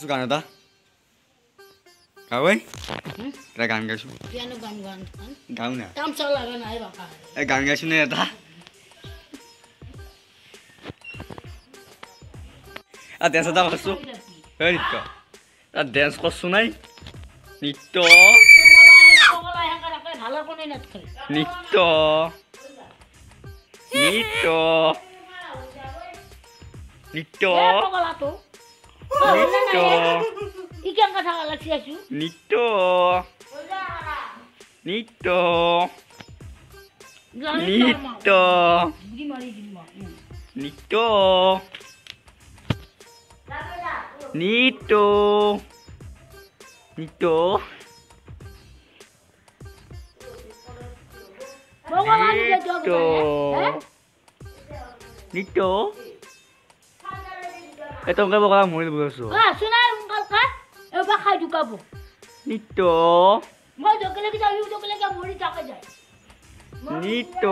Su গান এটা গাওই এটা গান গাইছো piano gan গাও না tam sala gan ai baka এই গান গাইছো নে এটা আ ড্যান্স এটা করছো এই নিত্য তা ড্যান্স করছো নাই নিত্য pogala hanga rakhe bhalo kone na thai নিত্য নিত্য নিত্য pogala to নিত্য ikan ka thagala chiasu নিত্য নিত্য নিত্য di mari নিত্য নিত্য নিত্য pogala ni je jog নিত্য এটা ওকে বলা মইল বলছো sunai ungkal ka e ba khai dukabo নিত্য mo jogele ki jayu jogele ka mori taka jai নিত্য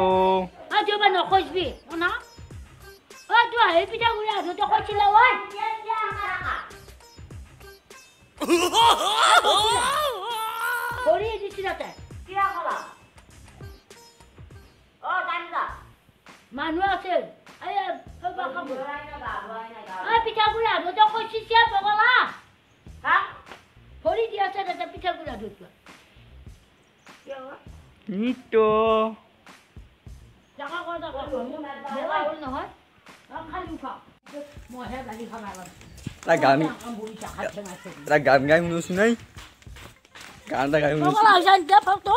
a jo ba no khosbi ona a tu hai pita gura do to khochila oi Kori di sini tak? Kira kala. Oh, tanda. Manual sel. Ayah, apa kamu? Ah, pita gula. Dodo kau siapa kala? Hah? Kori dia saya dah pita gula dodo. Ya. নিত্য Jangan kau tak kau. Bela ul noh. Angkat lupa. Mau saya balik kamar. তা গান Kamu bisa hati macam. তা গান গাই শুনোছো নাই গানটা গাই শুনোছো Kau kalau jangan dapat tu.